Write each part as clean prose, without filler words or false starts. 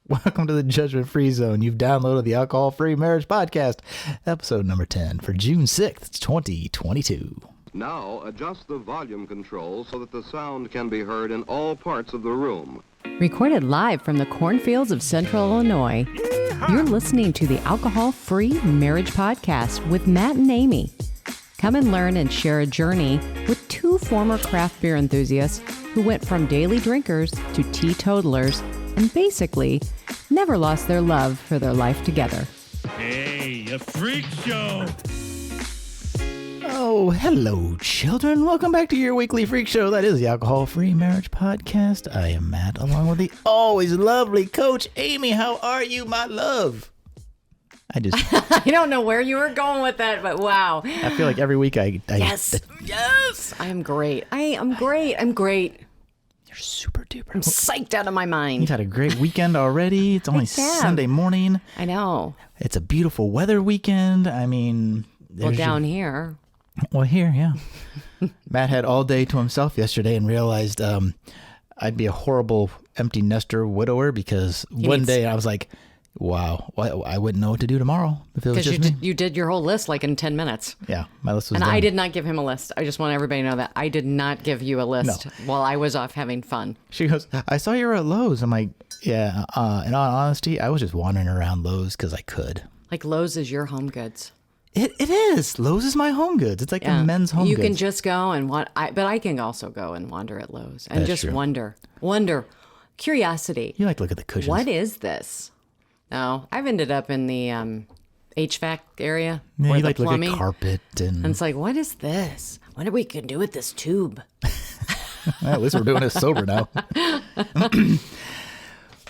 Welcome to the Judgment Free Zone. You've downloaded the Alcohol Free Marriage Podcast, episode number 10 for June 6th, 2022. Now adjust the volume control so that the sound can be heard in all parts of the room. Recorded live from the cornfields of Central Illinois, you're listening to the Alcohol Free Marriage Podcast with Matt and Amy. Come and learn and share a journey with two former craft beer enthusiasts who went from daily drinkers to teetotalers and basically never lost their love for their life together. Hey, a freak show! Oh, hello, children. Welcome back to your weekly freak show. That is the Alcohol Free Marriage Podcast. I am Matt, along with the always lovely Coach Amy. How are you, my love? I don't know where you were going with that, but wow. I feel like every week Yes. I am great. I'm great. You're super duper. I'm psyched out of my mind. You've had a great weekend already. It's only Sunday morning. I know. It's a beautiful weather weekend. I mean, Well, down here. Well, here, yeah. Matt had all day to himself yesterday and realized I'd be a horrible empty nester widower because one day I was like, wow, I wouldn't know what to do tomorrow if it was just me. You did your whole list like in 10 minutes. Yeah, my list was And done. I did not give him a list. I just want everybody to know that. I did not give you a list while I was off having fun. She goes, I saw you were at Lowe's. I'm like, yeah, in all honesty, I was just wandering around Lowe's because I could. Like Lowe's is your home goods. It is. Lowe's is my home goods. It's like a men's home goods. You can just go and but I can also go and wander at Lowe's and That's just true. wonder, curiosity. You like look at the cushions. What is this? No, I've ended up in the HVAC area. Yeah, where you the like look plumbing, at carpet and it's like, what is this? What are we can do with this tube? Well, at least we're doing it sober now.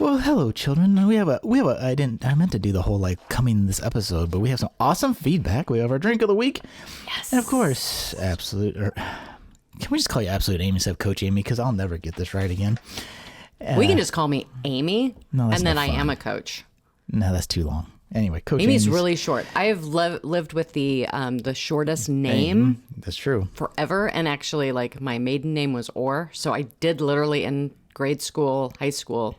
Well, hello, children. We have a. I meant to do the whole like coming this episode, but we have some awesome feedback. We have our drink of the week, Yes. and of course, absolute. Can we just call you Absolute Amy instead of Coach Amy? Because I'll never get this right again. We can just call me Amy, No, that's and then not I fun. am a coach. No, that's too long. Anyway, Coach Amy's really short. I have lived with the shortest name That's true. forever, and actually, like my maiden name was Orr, so I did literally in grade school, high school,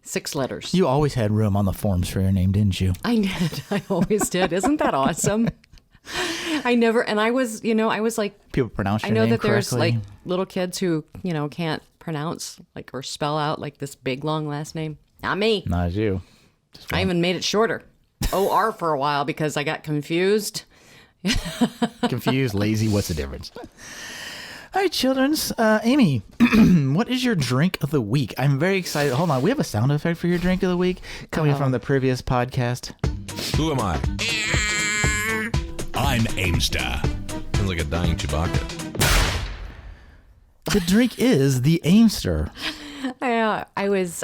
6 letters. You always had room on the forms for your name, didn't you? I did. I always did. Isn't that awesome? I was like, People pronounce I your know name that there's correctly. like little kids who, can't pronounce like or spell out like this big long last name. Not me. Not as you. I even made it shorter. OR for a while because I got confused. Confused, lazy. What's the difference? All right, children's. Amy, what is your drink of the week? I'm very excited. Hold on. We have a sound effect for your drink of the week coming from the previous podcast. Who am I? I'm Aimster. Sounds like a dying Chewbacca. The drink is the Aimster. I was,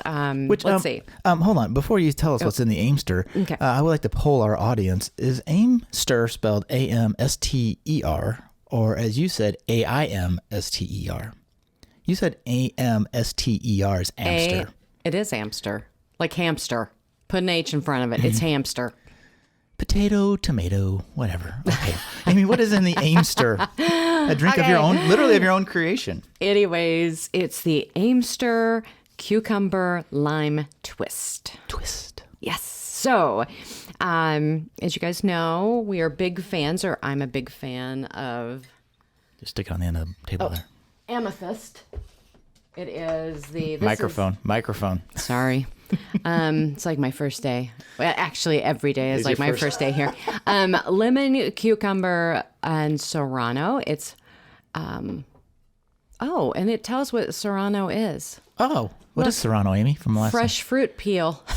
Which, let's see. Hold on. Before you tell us what's in the Aimster, Okay. I would like to poll our audience. Is Aimster spelled A-M-S-T-E-R or, as you said, A-I-M-S-T-E-R? You said A-M-S-T-E-R is Amster. It is Aimster. Like hamster. Put an H in front of it. It's hamster. Potato, tomato, whatever. Okay. Amy, what is in the Aimster? A drink of your own, literally of your own creation. Anyways, it's the Aimster Cucumber Lime Twist. Twist. Yes. So, as you guys know, we are big fans, or I'm a big fan of Just stick it on the end of the table there. Amethyst. It is the Microphone. Sorry. It's like my first day. Well, actually, every day is like my first day here. Lemon, cucumber, and serrano. It's, and it tells what serrano is. Oh, what is Serrano, Amy, from the last Fresh fruit peel. time?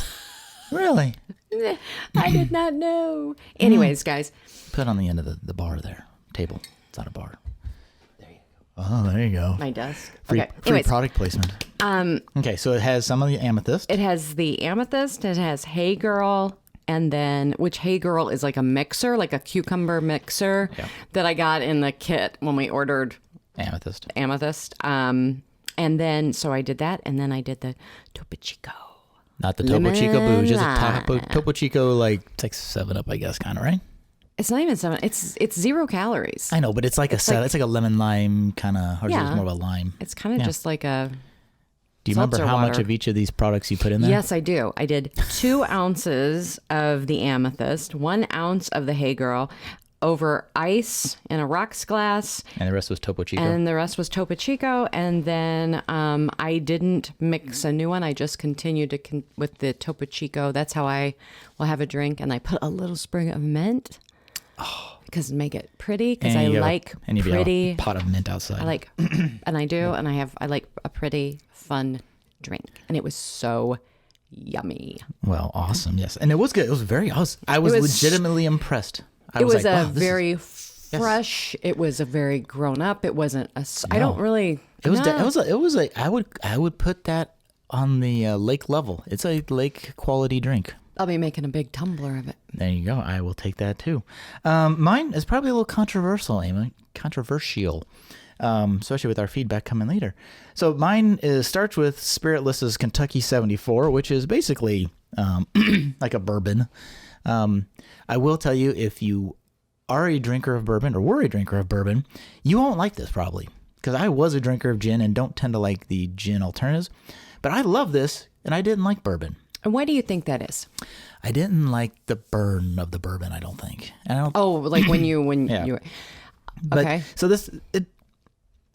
Really? I did not know. Anyways, guys. Put it on the end of the bar there. Table. It's not a bar. Oh, there you go. My desk. Free Anyways, product placement. Okay, so it has some of the amethyst. it has the amethyst. It has Hey Girl. And then, which Hey Girl is like a mixer, like a cucumber mixer that I got in the kit when we ordered Amethyst. And then, so I did that. And then I did the Topo Chico. Not the Topo Chico booze, just a Lemon. Topo Chico, like, it's like 7-Up, I guess, kind of, right? It's not even 7. It's 0 calories. I know, but it's like it's like a lemon lime kind of, or is it more of a lime? It's kind of just like a Do you remember how much of each of these products you put in there? Yes, I do. I did 2 ounces of the Amethyst, 1 ounce of the Hey Girl over ice in a rocks glass. And the rest was Topo Chico? And the rest was Topo Chico. And then I didn't mix a new one. I just continued with the Topo Chico. That's how I will have a drink. And I put a little sprig of mint. Because make it pretty. Because I like pretty. A pot of mint outside. I like, and I do. And I like a pretty, fun drink. And it was so yummy. Well, awesome. Yes. And it was good. It was very awesome. I was legitimately impressed. It was like, very fresh. It was a very grown up. It wasn't a. I don't really. It was a. I would put that on the lake level. It's a lake quality drink. I'll be making a big tumbler of it. There you go. I will take that too. Mine is probably a little controversial, Amy. Controversial, especially with our feedback coming later. So mine starts with Spiritless's Kentucky 74, which is basically like a bourbon. I will tell you, if you are a drinker of bourbon or were a drinker of bourbon, you won't like this probably, because I was a drinker of gin and don't tend to like the gin alternatives. But I love this, and I didn't like bourbon. And why do you think that is? I didn't like the burn of the bourbon, I don't think. Like when you okay. But, so this it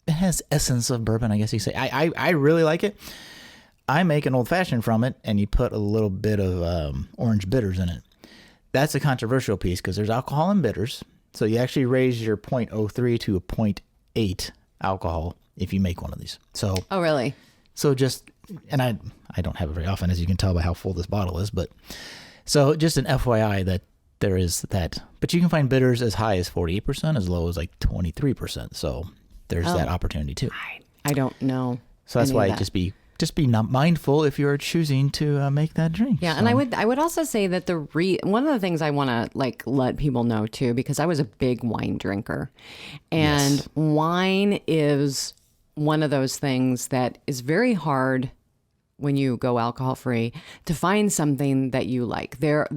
has essence of bourbon, I guess you say. I really like it. I make an old fashioned from it, and you put a little bit of orange bitters in it. That's a controversial piece because there's alcohol in bitters. So you actually raise your 0.03 to a 0.8 alcohol if you make one of these. So oh, really? So just, and I don't have it very often, as you can tell by how full this bottle is, but so just an FYI that there is that. But you can find bitters as high as 48%, as low as like 23%. So there's that opportunity too. I don't know. So that's why just be not mindful if you're choosing to make that drink. Yeah, so. And I would also say that one of the things I want to like let people know too, because I was a big wine drinker, and wine is one of those things that is very hard when you go alcohol free to find something that you like. They're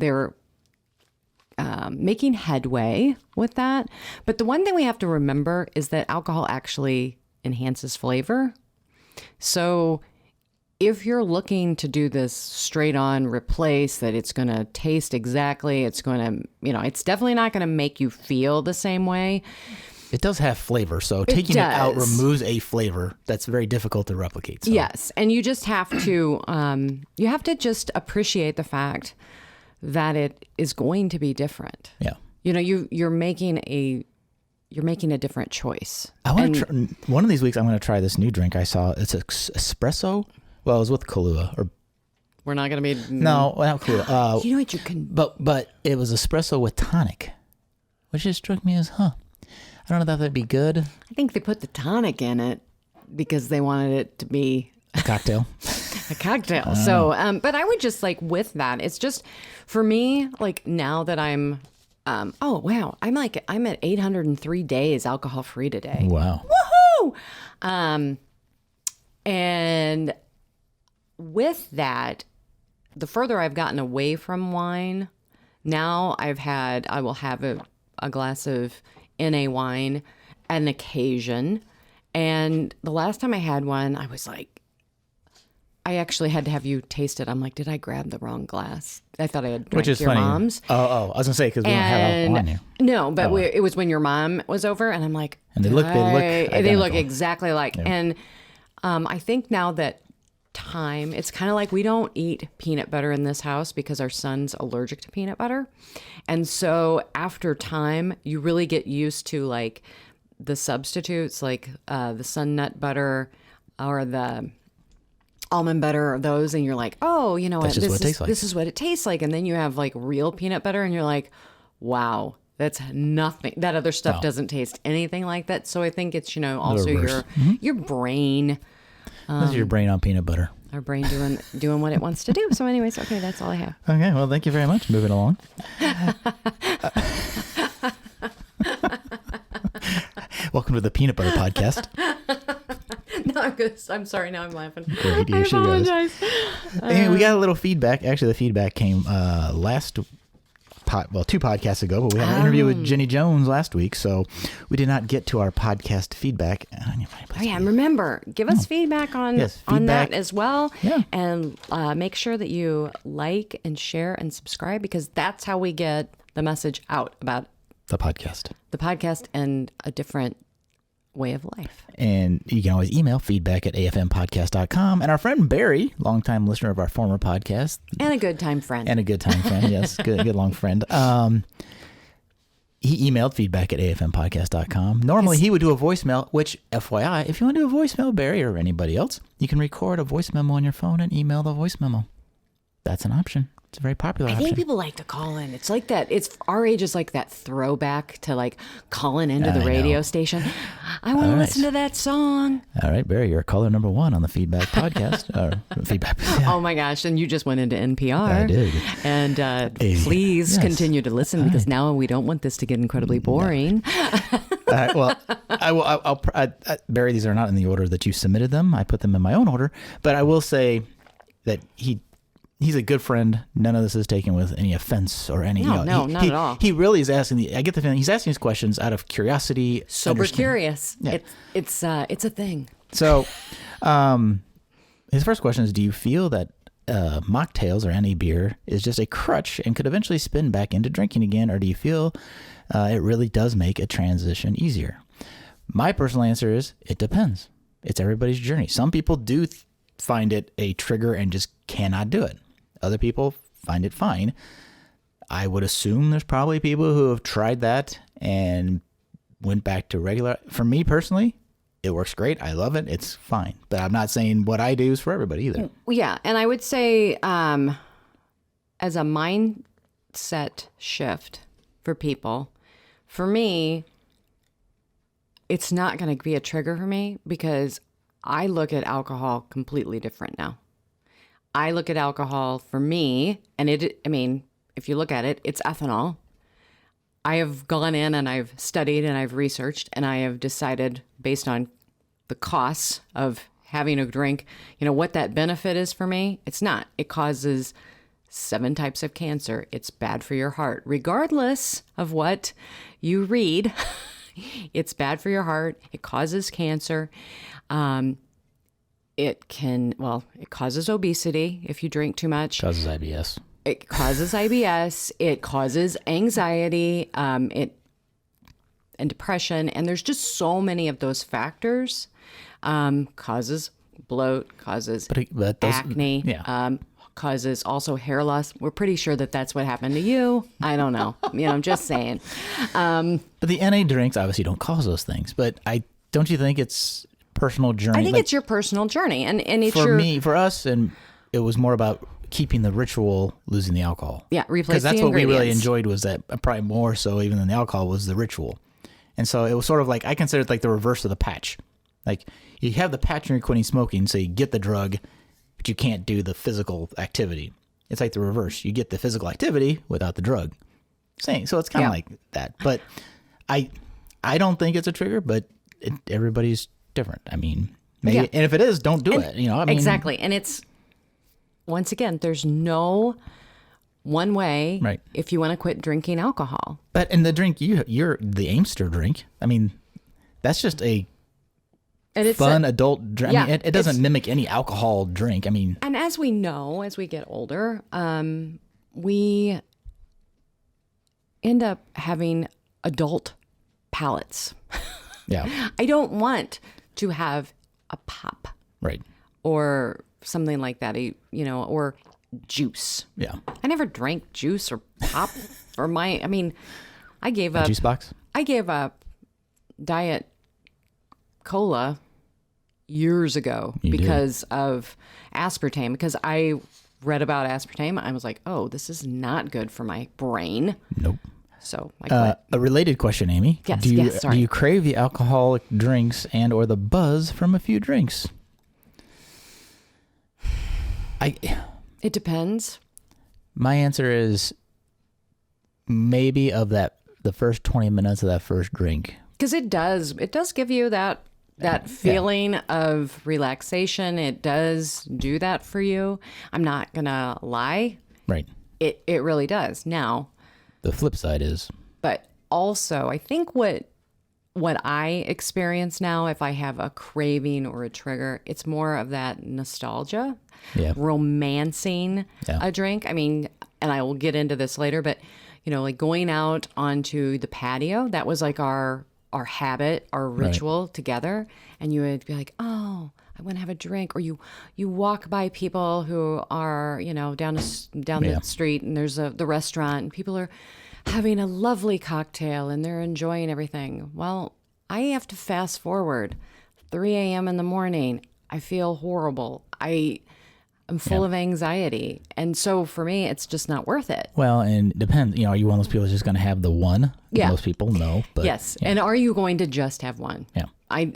making headway with that, but the one thing we have to remember is that alcohol actually enhances flavor. So if you're looking to do this straight on replace that it's going to taste exactly, it's going to, it's definitely not going to make you feel the same way. It does have flavor, so taking it out removes a flavor that's very difficult to replicate. So. Yes, and you just have to, just appreciate the fact that it is going to be different. Yeah. You're making a different choice. I want to try, one of these weeks I'm going to try this new drink I saw. It's espresso. Well, it was with Kahlua. Or we're not going to be... No, not Kahlua. You know what you can... But it was espresso with tonic, which just struck me as, I don't know if that'd be good. I think they put the tonic in it because they wanted it to be... A cocktail. A cocktail. So, but I would just like with that, it's just, for me, like now that I'm... oh, wow. I'm at 803 days alcohol free today. Wow. Woohoo! And with that, the further I've gotten away from wine, now I will have a glass of NA wine at an occasion. And the last time I had one, I was like, I actually had to have you taste it. I'm like, did I grab the wrong glass? I thought I had drank your funny. mom's. Oh, I was gonna say because we don't have alcohol on here. No, but it was when your mom was over, and I'm like, and they look exactly like. Yeah. And I think now that it's kind of like we don't eat peanut butter in this house because our son's allergic to peanut butter, and so after time, you really get used to like the substitutes, like the sun nut butter or the almond butter or those, and you're like, oh, you know what, this is what it tastes like. And then you have like real peanut butter and you're like, wow, that's nothing. That other stuff doesn't taste anything like that. So I think it's, also your brain. This is your brain on peanut butter. Our brain doing what it wants to do. So anyways, okay, that's all I have. Okay, well, thank you very much. Moving along. Welcome to the Peanut Butter Podcast. No, I'm sorry. Now I'm laughing. Great, I apologize. And we got a little feedback. Actually, the feedback came last two podcasts ago, but we had an interview with Jenny Jones last week, so we did not get to our podcast feedback. And remember, give us feedback on that as well. Yeah. And make sure that you like and share and subscribe, because that's how we get the message out about the podcast and a different way of life. And you can always email feedback@afmpodcast.com. And our friend Barry, longtime listener of our former podcast. And a good time friend. Yes. Good long friend. He emailed feedback@afmpodcast.com. Normally he would do a voicemail, which, FYI, if you want to do a voicemail, Barry or anybody else, you can record a voice memo on your phone and email the voice memo. That's an option. It's a very popular option. I think people like to call in. It's like that. It's our age is like that throwback to like calling into the radio station. I want to listen to that song. All right, Barry, you're caller number 1 on the Feedback Podcast. Feedback. Yeah. Oh my gosh! And you just went into NPR. I did. And please continue to listen, because now we don't want this to get incredibly boring. Well, I'll Barry, these are not in the order that you submitted them. I put them in my own order, but I will say that he's a good friend. None of this is taken with any offense or any. No, not at all. He really is asking. I get the feeling he's asking these questions out of curiosity. Sober curious. Yeah. It's a thing. So, his first question is: do you feel that mocktails or any beer is just a crutch and could eventually spin back into drinking again, or do you feel it really does make a transition easier? My personal answer is it depends. It's everybody's journey. Some people do find it a trigger and just cannot do it. Other people find it fine. I would assume there's probably people who have tried that and went back to regular. For me personally, it works great. I love it. It's fine. But I'm not saying what I do is for everybody either. Yeah. And I would say as a mindset shift for people, for me, it's not going to be a trigger for me, because I look at alcohol completely different now. I look at alcohol for me, and if you look at it, it's ethanol. I have gone in and I've studied and I've researched, and I have decided based on the costs of having a drink, what that benefit is for me. It's not. It causes 7 types of cancer. It's bad for your heart. Regardless of what you read, it's bad for your heart. It causes cancer. It causes obesity if you drink too much. Causes IBS. It causes IBS. It causes anxiety, and depression. And there's just so many of those factors. Causes bloat, causes acne, causes also hair loss. We're pretty sure that that's what happened to you. I don't know. I'm just saying. But the NA drinks obviously don't cause those things. But don't you think it's personal journey? I think it's your personal journey, and it's for us, and it was more about keeping the ritual, losing the alcohol. Yeah, replace because that's the what we really ingredients. enjoyed, was that probably more so even than the alcohol was the ritual. And so it was sort of like, I consider it like the reverse of the patch. Like you have the patch when you're quitting smoking, so you get the drug, but you can't do the physical activity. It's like the reverse. You get the physical activity without the drug. So it's kind of like that. But I don't think it's a trigger, but everybody's different. Maybe, and if it is, don't do it. Exactly. And it's, once again, there's no one way if you want to quit drinking alcohol. But in the drink, you're the Aimster drink. That's just a fun adult drink. Yeah, it doesn't mimic any alcohol drink. And as we know, as we get older, we end up having adult palates. Yeah. I don't want to have a pop. Right. Or something like that, or juice. Yeah. I never drank juice or pop for I gave up. Juice box? I gave up Diet Cola years ago because of aspartame, because I read about aspartame. I was like, oh, this is not good for my brain. Nope. So I quit. A related question, Amy. Yes, Do you crave the alcoholic drinks and or the buzz from a few drinks? It depends. My answer is maybe of the first 20 minutes of that first drink. Because it does give you that feeling of relaxation. It does do that for you. I'm not gonna lie. Right. It really does. Now, The flip side is, But also, I think what I experience now, if I have a craving or a trigger, it's more of that nostalgia, romancing a drink. I mean, and I will get into this later, but like going out onto the patio, that was like our habit, our ritual together. And you would be like, oh, I want to have a drink. Or you walk by people who are, down the street, and there's the restaurant, and people are having a lovely cocktail and they're enjoying everything. Well, I have to fast forward 3 a.m. in the morning. I feel horrible. I'm full of anxiety. And so for me, it's just not worth it. Well, and it depends. Are you one of those people who's just going to have the one? Yeah. Most people, no. But, yes. Yeah. And are you going to just have one? Yeah. I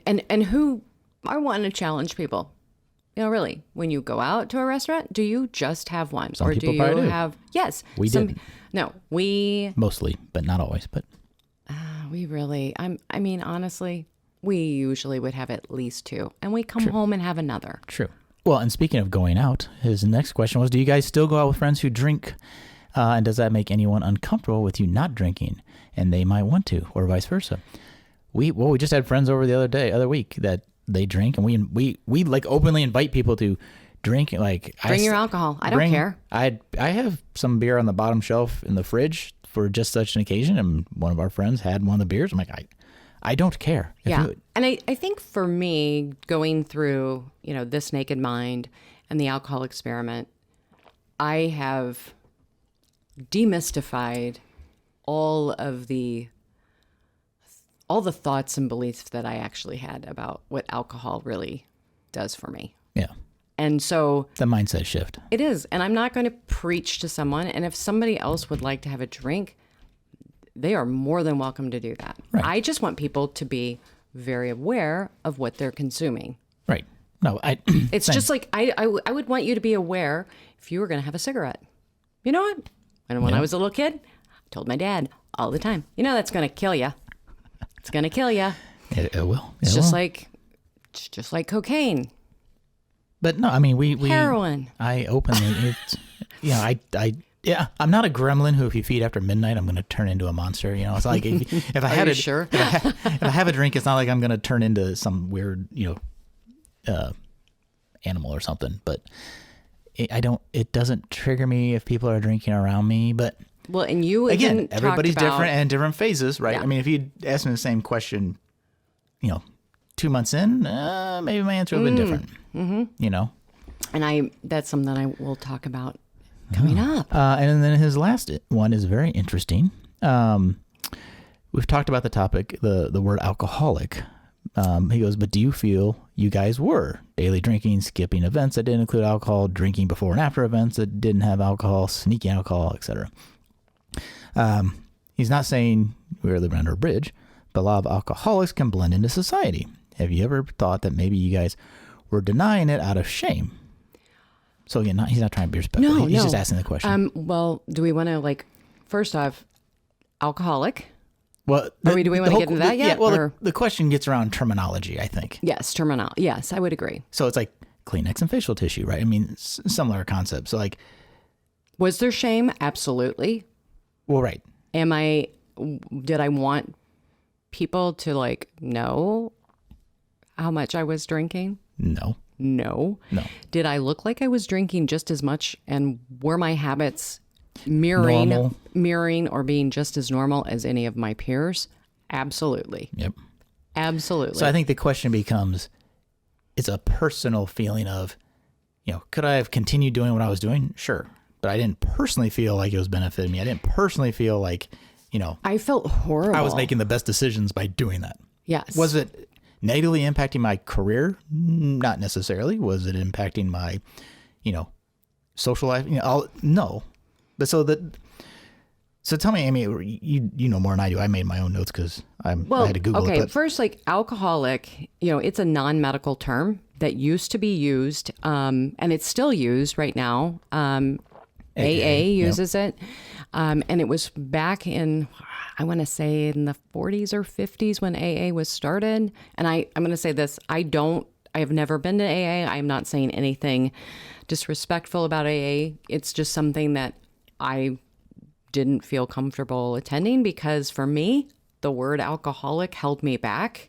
want to challenge people. Really, when you go out to a restaurant, do you just have one? Some or people do you probably do. have, yes. We didn't. No, we. Mostly, but not always. But we really, I mean, honestly, we usually would have at least two. And we come home and have another. True. Well, and speaking of going out, his next question was, do you guys still go out with friends who drink? And does that make anyone uncomfortable with you not drinking? And they might want to, or vice versa. We just had friends over the other week that they drink, and we like openly invite people to drink. Like, bring your alcohol. I don't care. I have some beer on the bottom shelf in the fridge for just such an occasion, and one of our friends had one of the beers. I'm like, I don't care. And I think for me, going through, This Naked Mind and the alcohol experiment, I have demystified all the thoughts and beliefs that I actually had about what alcohol really does for me. Yeah. And so the mindset shift. It is. And I'm not going to preach to someone. And if somebody else would like to have a drink, they are more than welcome to do that. Right. I just want people to be very aware of what they're consuming. Right. No, it's just like I would want you to be aware if you were going to have a cigarette. You know what? And when I was a little kid, I told my dad all the time, that's going to kill you. It's going to kill you. It will. It's just like cocaine. But no, I mean, we heroin. I openly, I'm not a gremlin who, if you feed after midnight, I'm going to turn into a monster. It's like if I had a sure? if I have a drink, it's not like I'm going to turn into some weird, animal or something. But it doesn't trigger me if people are drinking around me. But well, and you again, everybody's different and different phases, right? Yeah. I mean, if you asked me the same question, 2 months in, maybe my answer would have been different. Mm-hmm. And that's something that I will talk about coming up. And then his last one is very interesting. We've talked about the topic, the word alcoholic. He goes, but do you feel you guys were daily drinking, skipping events that didn't include alcohol, drinking before and after events that didn't have alcohol, sneaking alcohol, etc.? He's not saying we're living under a bridge, but a lot of alcoholics can blend into society. Have you ever thought that maybe you guys were denying it out of shame? So again, he's not trying to be respectful. No, he's just asking the question. Well, do we want to first off, alcoholic? Well, do we want to get into that yet? Yeah, well, the question gets around terminology, I think. Yes, terminology. Yes, I would agree. So it's like Kleenex and facial tissue, right? I mean, similar concept. So was there shame? Absolutely. Well, right. Did I want people to know how much I was drinking? No. Did I look like I was drinking just as much, and were my habits mirroring or being just as normal as any of my peers? Absolutely. Yep. Absolutely. So I think the question becomes, it's a personal feeling of, could I have continued doing what I was doing? Sure. But I didn't personally feel like it was benefiting me. I didn't personally feel like, I felt horrible. I was making the best decisions by doing that. Yes. Was it negatively impacting my career? Not necessarily. Was it impacting my, social life? No. But so tell me, Amy, you know more than I do. I made my own notes because I had to Google it. Okay, first, alcoholic, it's a non-medical term that used to be used, and it's still used right now. AA uses it. And it was back in, I want to say in the 40s or 50s when AA was started. And I'm going to say this, I have never been to AA. I'm not saying anything disrespectful about AA. It's just something that I didn't feel comfortable attending because for me, the word alcoholic held me back.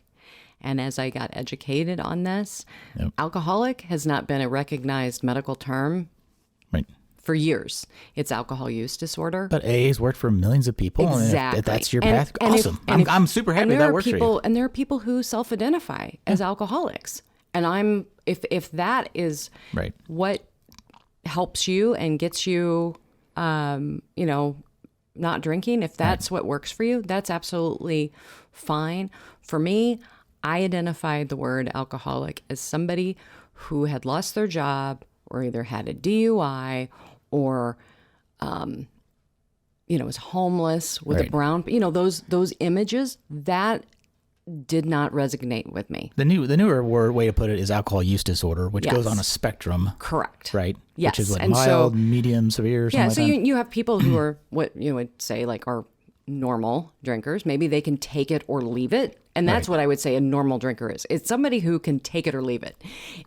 And as I got educated on this, alcoholic has not been a recognized medical term for years. It's alcohol use disorder. But AA's worked for millions of people. Exactly. And if that's your path, and awesome. I'm super happy that works for you. And there are people who self-identify as alcoholics. And if that is what helps you and gets you, not drinking, if that's what works for you, that's absolutely fine. For me, I identified the word alcoholic as somebody who had lost their job or either had a DUI or, was homeless with a brown, those images that did not resonate with me. The newer way to put it is alcohol use disorder, which goes on a spectrum. Correct. Right? Yes. Which is what, mild, medium, severe, something like that? You have people who are what you would say like are normal drinkers. Maybe they can take it or leave it. And that's what I would say a normal drinker is. It's somebody who can take it or leave it.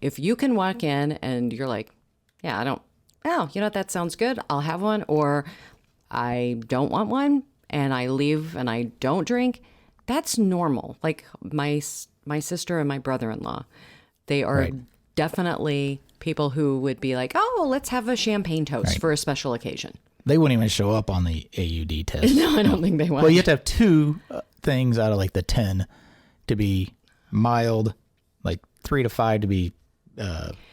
If you can walk in and you're like, that sounds good. I'll have one. Or I don't want one and I leave and I don't drink. That's normal. Like my sister and my brother-in-law, they are definitely people who would be like, oh, let's have a champagne toast for a special occasion. They wouldn't even show up on the AUD test. No, I don't think they would. Well, you have to have 2 things out of like the 10 to be mild, like 3 to 5 to be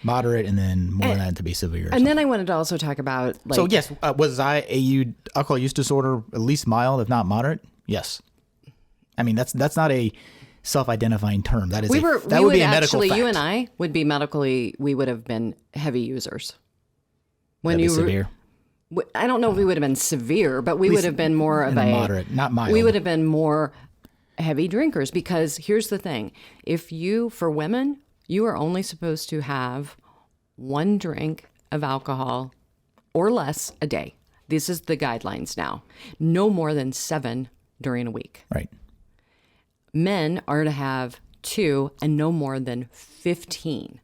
moderate, and then more than that to be severe. And then I wanted to also talk about like. So yes, was alcohol use disorder at least mild, if not moderate? Yes. I mean that's not a self-identifying term. That is would be a medical fact. You and I would be we would have been heavy users. When you were severe. I don't know if we would have been severe, but we would have been more of a moderate, not mild. We would have been more heavy drinkers because here's the thing. For women, you are only supposed to have 1 drink of alcohol or less a day. This is the guidelines now. No more than 7 during a week. Right. Men are to have 2 and no more than 15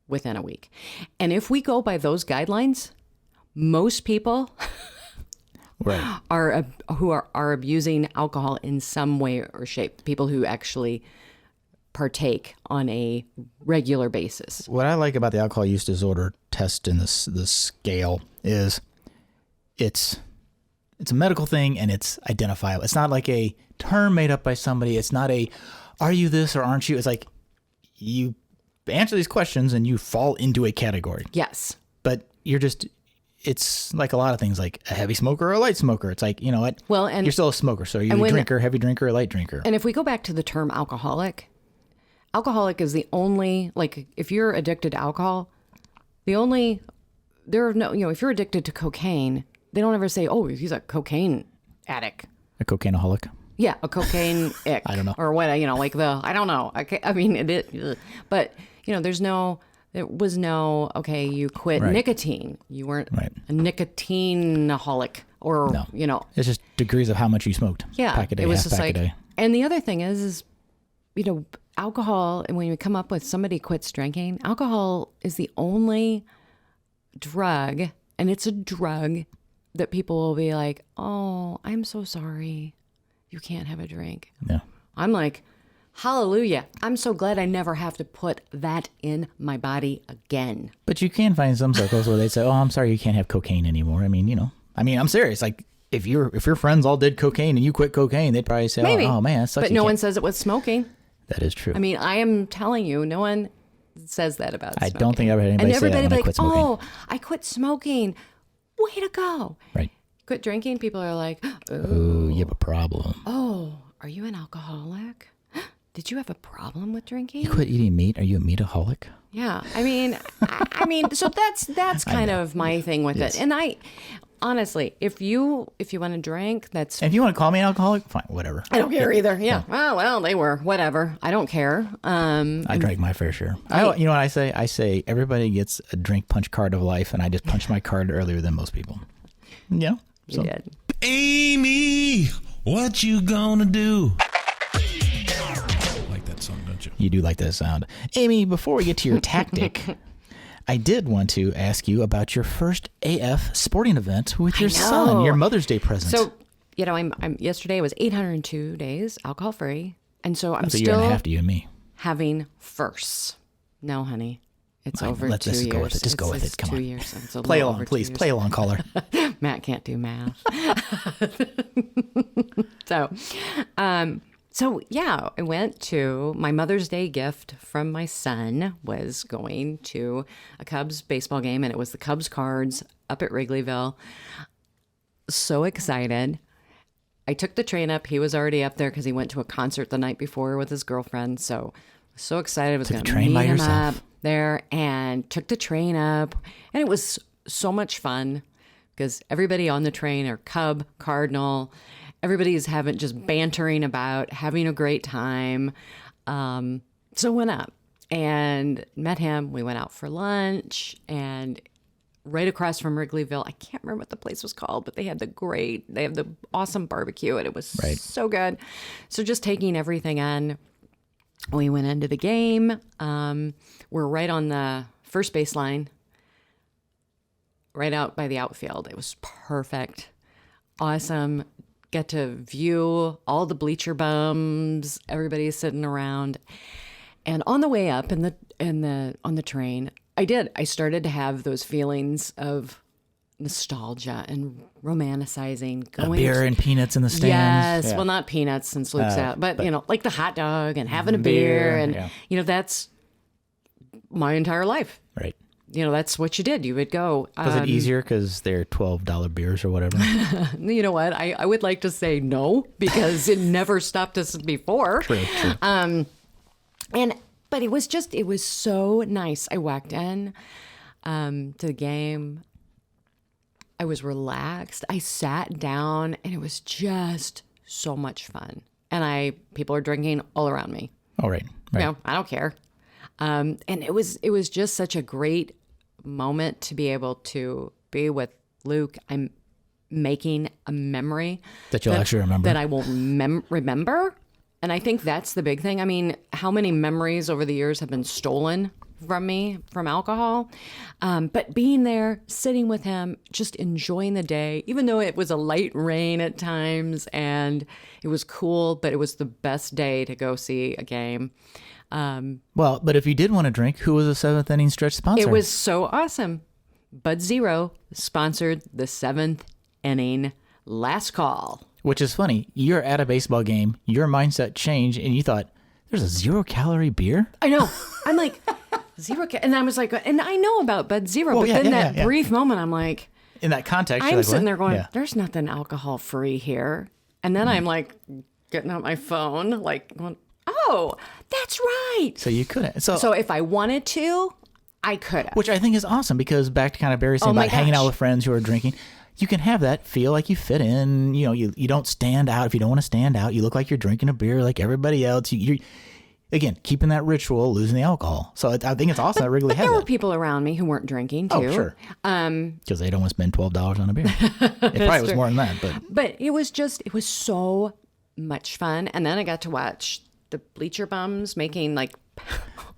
within a week. And if we go by those guidelines, most people are abusing alcohol in some way or shape. People who actually partake on a regular basis. What I like about the alcohol use disorder test in the scale is it's a medical thing and it's identifiable. It's not like a term made up by somebody. It's not are you this or aren't you? It's like you answer these questions and you fall into a category. Yes. But it's like a lot of things, like a heavy smoker or a light smoker. It's like, you know what? Well, and you're still a smoker. So you're a drinker, heavy drinker, or light drinker. And if we go back to the term alcoholic is the only, like, if you're addicted to alcohol, if you're addicted to cocaine, they don't ever say, oh, he's a cocaine addict. A cocaineaholic? Yeah, a cocaine ick. I don't know. Or what, I don't know. I mean, but, there was no, okay, you quit nicotine. You weren't a nicotineaholic or, It's just degrees of how much you smoked. Yeah. Pack a day, it was half just pack a day. And the other thing is, alcohol, and when you come up with somebody quits drinking, alcohol is the only drug, and it's a drug that people will be like, oh, I'm so sorry. You can't have a drink. Yeah. I'm like, hallelujah. I'm so glad I never have to put that in my body again. But you can find some circles where they say, oh, I'm sorry, you can't have cocaine anymore. I mean, I'm serious. Like, if your friends all did cocaine and you quit cocaine, they'd probably say, maybe. Oh man, that sucks. But no one says it with smoking. That is true. I mean, I am telling you, no one says that about smoking. I don't think I ever had anybody say that when I quit smoking. Oh, I quit smoking. Way to go. Right. Quit drinking, people are like, oh, you have a problem. Oh, are you an alcoholic? Did you have a problem with drinking? You quit eating meat? Are you a meataholic? Yeah. I mean, so that's kind of my thing with it. And I honestly, if you want to drink, that's... If you want to call me an alcoholic, fine, whatever. I don't care either. Yeah. Oh, well, they were. Whatever. I don't care. I drank my fair share. You know what I say? I say everybody gets a drink punch card of life, and I just punched my card earlier than most people. Yeah. You did. Amy, what you gonna do? Like that song, don't you? You do like that sound. Amy, before we get to your tactic, I did want to ask you about your first AF sporting event with your son, your Mother's Day present. So, I'm yesterday was 802 days alcohol free, and so I'm That's still a year and a half to you and me. having firsts. No, honey, it's over 2 years. Let's go with it. Just go with it. Come on. 2 years. It's a Play little along, over 2 please. years. Play along, caller. Matt can't do math. So yeah, I went to my Mother's Day gift from my son was going to a Cubs baseball game, and it was the Cubs cards up at Wrigleyville. So excited. I took the train up. He was already up there because he went to a concert the night before with his girlfriend. So excited. I was going to meet him up there and took the train up. And it was so much fun because everybody on the train are Cub, Cardinal. Everybody's just bantering about having a great time. So went up and met him. We went out for lunch, and right across from Wrigleyville, I can't remember what the place was called, but they have the awesome barbecue, and it was so good. So just taking everything in, we went into the game. We're right on the first baseline, right out by the outfield. It was perfect. Awesome. Get to view all the bleacher bums. Everybody's sitting around. And on the way up on the train, I started to have those feelings of nostalgia and romanticizing. A beer and peanuts in the stands. Yes. Yeah. Well, not peanuts since Luke's out, but like the hot dog and having a beer. And, that's my entire life. Right. That's what you did. You would go. Was it easier because they're $12 beers or whatever? You know what? I would like to say no, because it never stopped us before. True. But it was so nice. I walked in to the game. I was relaxed. I sat down, and it was just so much fun. And people are drinking all around me. Oh, right. I don't care. And it was just such a great moment to be able to be with Luke. I'm making a memory that you'll actually remember, that I will remember. And I think that's the big thing. I mean, how many memories over the years have been stolen from me from alcohol? But being there, sitting with him, just enjoying the day, even though it was a light rain at times and it was cool, but it was the best day to go see a game. Well, but if you did want to drink, who was the seventh inning stretch sponsor? It was so awesome. Bud Zero sponsored the seventh inning last call. Which is funny. You're at a baseball game, your mindset changed, and you thought, there's a 0-calorie beer? I know. I'm like, and I was like, and I know about Bud Zero, but brief moment, I'm like, in that context, I'm like, sitting what? there going, there's nothing alcohol free here. And then I'm like, getting out my phone, like, going, oh, that's right. So you couldn't. So if I wanted to, I could have. Which I think is awesome, because back to kind of Barry saying about hanging out with friends who are drinking, you can have that feel like you fit in. You don't stand out. If you don't want to stand out, you look like you're drinking a beer like everybody else. You're again, keeping that ritual, losing the alcohol. So I think it's awesome that Wrigley has there that. were people around me who weren't drinking too. Oh, sure. Because they don't want to spend $12 on a beer. It probably was more than that, but it was so much fun. And then I got to watch the bleacher bums making like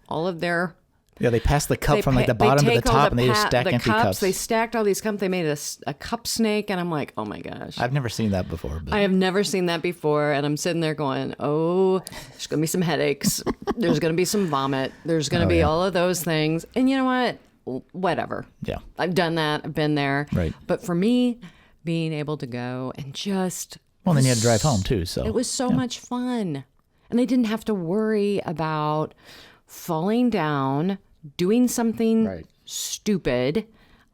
all of their. Yeah, they passed the cup from like the bottom to the top, and they just stack empty cups. They stacked all these cups. They made a cup snake, and I'm like, oh my gosh. I've never seen that before. But. I have never seen that before, and I'm sitting there going, oh, there's going to be some headaches. There's going to be some vomit. There's going to be all of those things. And you know what? Whatever. Yeah. I've done that. I've been there. Right. But for me, being able to go and just... Well, then you had to drive home, too. So it was so much fun. And I didn't have to worry about falling down, doing something stupid.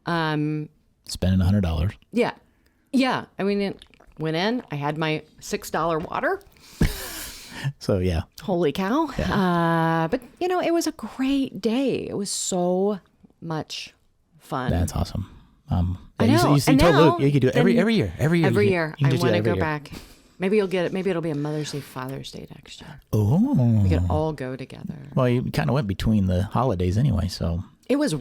Spending $100. Yeah. Yeah. I mean, went in, I had my $6 water. So, yeah. Holy cow. Yeah. But, it was a great day. It was so much fun. That's awesome. I know. You told Luke you could do it every year. Every year. I want to go back. Maybe you'll get it. Maybe it'll be a Mother's Day, Father's Day next year. Oh. We could all go together. Well, you kind of went between the holidays anyway, so. It was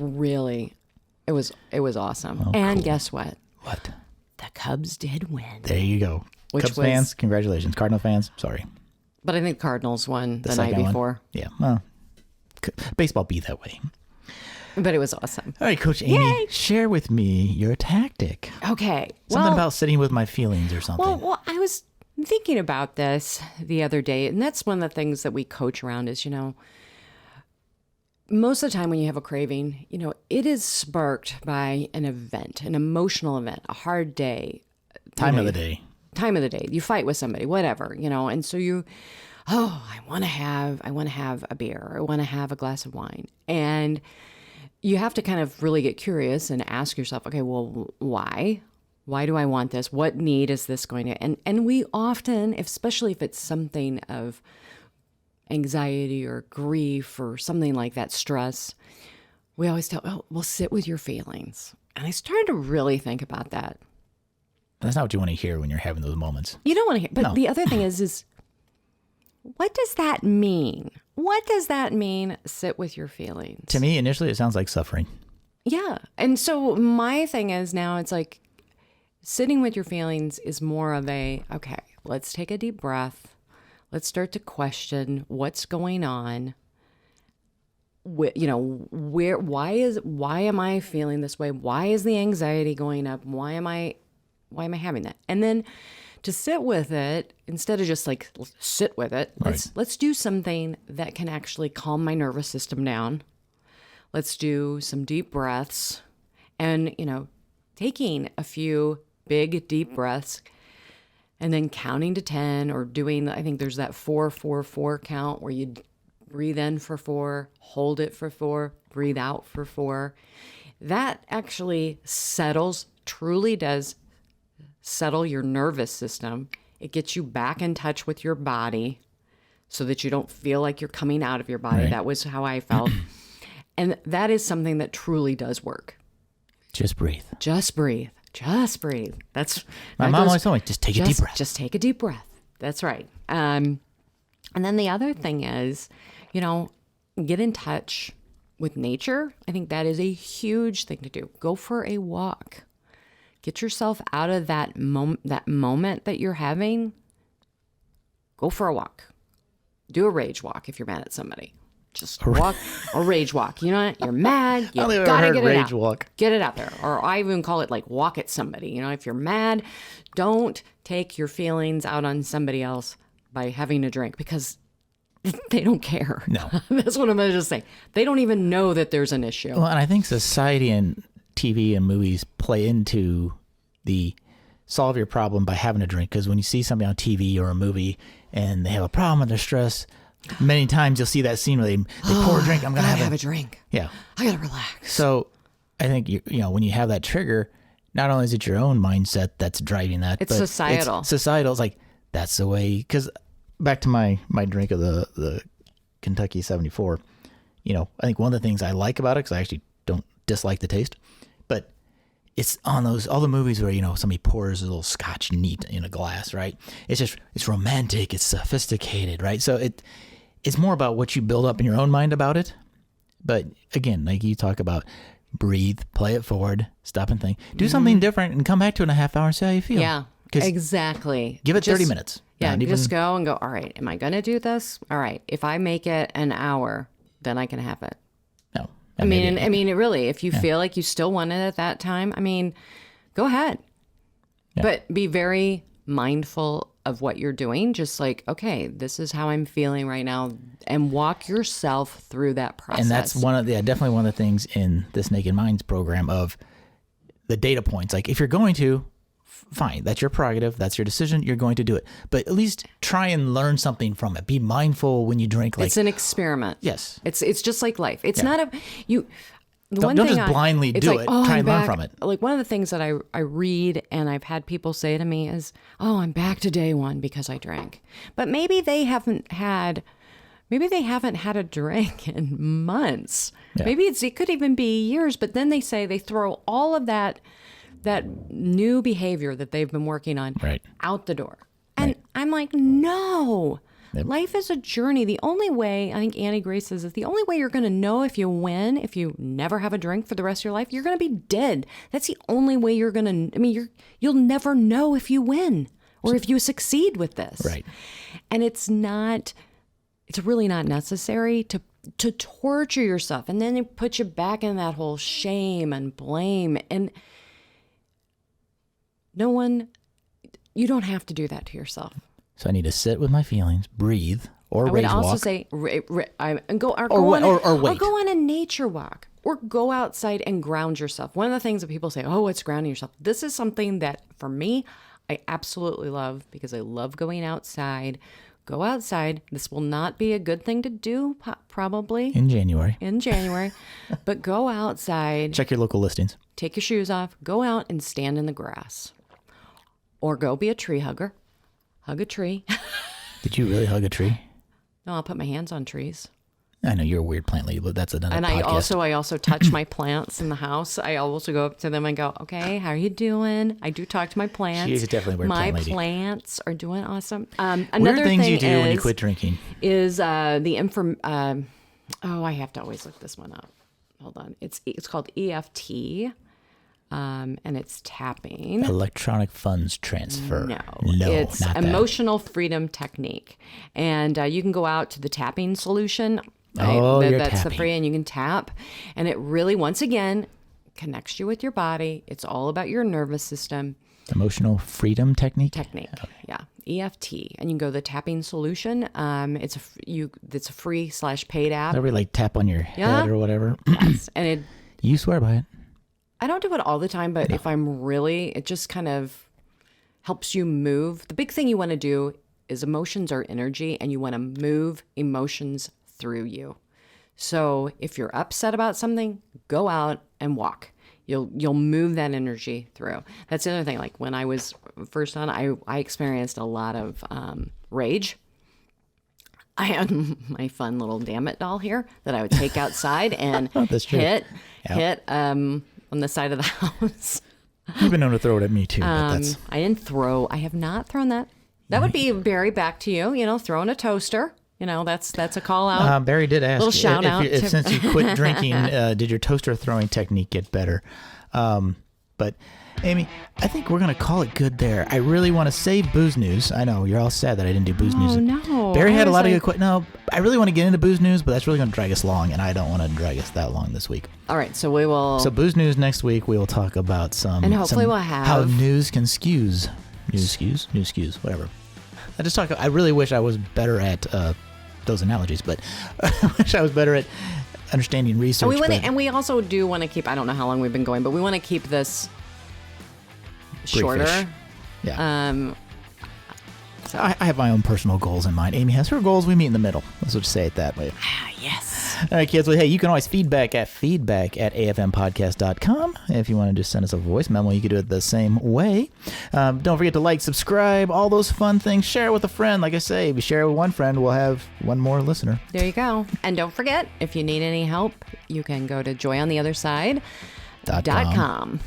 awesome. Oh, and cool. guess what? What? The Cubs did win. There you go. Cubs fans, congratulations. Cardinal fans, sorry. But I think Cardinals won the night second before. One? Yeah. Well, baseball be that way. But it was awesome. All right, Coach Amy, Yay! share with me your tactic. Okay. Something about sitting with my feelings or something. Well, I was thinking about this the other day, and that's one of the things that we coach around is, most of the time when you have a craving, it is sparked by an event, an emotional event, a hard day. Time of the day. You fight with somebody, whatever, and so I want to have a beer. I want to have a glass of wine. And you have to kind of really get curious and ask yourself, okay, well, why? Why do I want this? What need is this going to? And we often, especially if it's something of anxiety or grief or something like that, stress, we always tell, well, sit with your feelings. And I started to really think about that. That's not what you want to hear when you're having those moments. You don't want to hear. But No. the other thing is what does that mean? What does that mean, sit with your feelings? To me, initially, it sounds like suffering. Yeah. And so my thing is now it's like sitting with your feelings is more of okay, let's take a deep breath. Let's start to question what's going on. Why am I feeling this way? Why is the anxiety going up? Why am I having that? And then to sit with it, instead of just like sit with it, Right. let's do something that can actually calm my nervous system down. Let's do some deep breaths and, taking a few big deep breaths and then counting to 10 or doing, I think there's that 4-4-4 count where you breathe in for 4, hold it for 4, breathe out for 4. That actually truly does settle your nervous system. It gets you back in touch with your body so that you don't feel like you're coming out of your body. Right. That was how I felt. And that is something that truly does work. Just breathe. Just breathe. Just breathe. My mom always told me, just take a deep breath. Just take a deep breath. That's right. And then the other thing is, get in touch with nature. I think that is a huge thing to do. Go for a walk. Get yourself out of that moment that you're having. Go for a walk. Do a rage walk if you're mad at somebody. Just walk or rage walk. You know what? You're mad. You gotta get it rage out. walk. Get it out there. Or I even call it like walk at somebody. If you're mad, don't take your feelings out on somebody else by having a drink because they don't care. No. That's what I'm going to just say. They don't even know that there's an issue. Well, and I think society and TV and movies play into the solve your problem by having a drink. Because when you see somebody on TV or a movie and they have a problem and they're stressed, many times you'll see that scene where they pour a drink. I'm going to have a drink. Yeah. I got to relax. So I think, when you have that trigger, not only is it your own mindset that's driving that, It's but societal. It's societal. It's like, that's the way. Because back to my drink of the Kentucky 74, I think one of the things I like about it, because I actually don't dislike the taste, but it's on all the movies where, somebody pours a little scotch neat in a glass, right? It's romantic, it's sophisticated, right? So it's more about what you build up in your own mind about it. But again, like you talk about, breathe, play it forward, stop and think, do something different and come back to it in a half hour and see how you feel. Yeah, exactly. Give it 30 minutes. Yeah, Not even- just go and go, all right, am I going to do this? All right, if I make it an hour, then I can have it. No. I mean, it really, if you feel like you still want it at that time, go ahead. Yeah. But be very mindful of what you're doing. Just like, okay, this is how I'm feeling right now, and walk yourself through that process. And that's definitely one of the things in this Naked Minds program of the data points. Like if you're going to, fine, that's your prerogative, that's your decision, you're going to do it. But at least try and learn something from it. Be mindful when you drink. It's an experiment. Yes. It's just like life. It's not Don't just blindly do it. Try and learn from it. Like one of the things that I read and I've had people say to me is, "Oh, I'm back to day one because I drank." But maybe they haven't had a drink in months. Yeah. Maybe it could even be years. But then they say they throw all of that new behavior that they've been working on out the door. And I'm like, no. Yep. Life is a journey. The only way, I think Annie Grace says, is the only way you're going to know if you win, if you never have a drink for the rest of your life, you're going to be dead. That's the only way you're going to, you'll never know if you win or if you succeed with this. Right. And it's really not necessary to to torture yourself. And then it puts you back in that whole shame and blame. And you don't have to do that to yourself. So I need to sit with my feelings, breathe, or rage walk. I would also say, go on a nature walk, or go outside and ground yourself. One of the things that people say, oh, it's grounding yourself. This is something that, for me, I absolutely love, because I love going outside. Go outside. This will not be a good thing to do, probably. In January. But go outside. Check your local listings. Take your shoes off. Go out and stand in the grass. Or go be a tree hugger. Hug a tree. Did you really hug a tree? No, I'll put my hands on trees. I know you're a weird plant lady, but that's another podcast. I also touch my plants in the house. I also go up to them and go, okay, how are you doing? I do talk to my plants. She's definitely a weird plant lady. My plants are doing awesome. Weird things you do when you quit drinking. Is I have to always look this one up. Hold on. It's called EFT. And it's tapping. Electronic funds transfer. No, it's not emotional freedom technique. And you can go out to the tapping solution. Right? That's the free, and you can tap. And it really, once again, connects you with your body. It's all about your nervous system. Emotional freedom technique? Okay. Yeah. EFT. And you can go to the tapping solution. It's a free / paid app. Where we like tap on your head or whatever. Yes. And you swear by it. I don't do it all the time, but if I'm really, it just kind of helps you move. The big thing you want to do is emotions are energy, and you want to move emotions through you. So if you're upset about something, go out and walk. You'll move that energy through. That's the other thing. Like when I was first on, I experienced a lot of rage. I had my fun little damn it doll here that I would take outside and hit on the side of the house. You've been known to throw it at me too. But I have not thrown that. That would be, Barry, back to you, throwing a toaster. That's a call out. Barry did ask. Little shout out. Since you quit drinking, did your toaster throwing technique get better? But Amy, I think we're going to call it good there. I really want to save booze news. I know you're all sad that I didn't do booze news. Oh, no. Barry had a lot of good No, I really want to get into booze news, but that's really going to drag us long, and I don't want to drag us that long this week. All right, so we will. So booze news next week. We will talk about and hopefully we'll have how news can news skews, whatever. I really wish I was better at those analogies, but I wish I was better at understanding research. And we also do want to keep, I don't know how long we've been going, but we want to keep this shorter. Briefish. Yeah. So. I have my own personal goals in mind. Amy has her goals. We meet in the middle. Let's just say it that way. Yes. All right, kids. Well, hey, you can always feedback at afmpodcast.com. If you want to just send us a voice memo, you can do it the same way. Don't forget to like, subscribe, all those fun things. Share it with a friend. Like I say, if you share it with one friend, we'll have one more listener. There you go. And don't forget, if you need any help, you can go to joyontheotherside.com.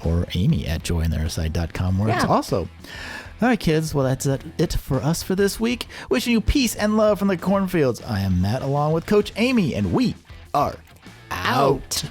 Or Amy at joyontheotherside.com, where it's also. All right, kids. Well, that's it for us for this week. Wishing you peace and love from the cornfields. I am Matt, along with Coach Amy, and we are out.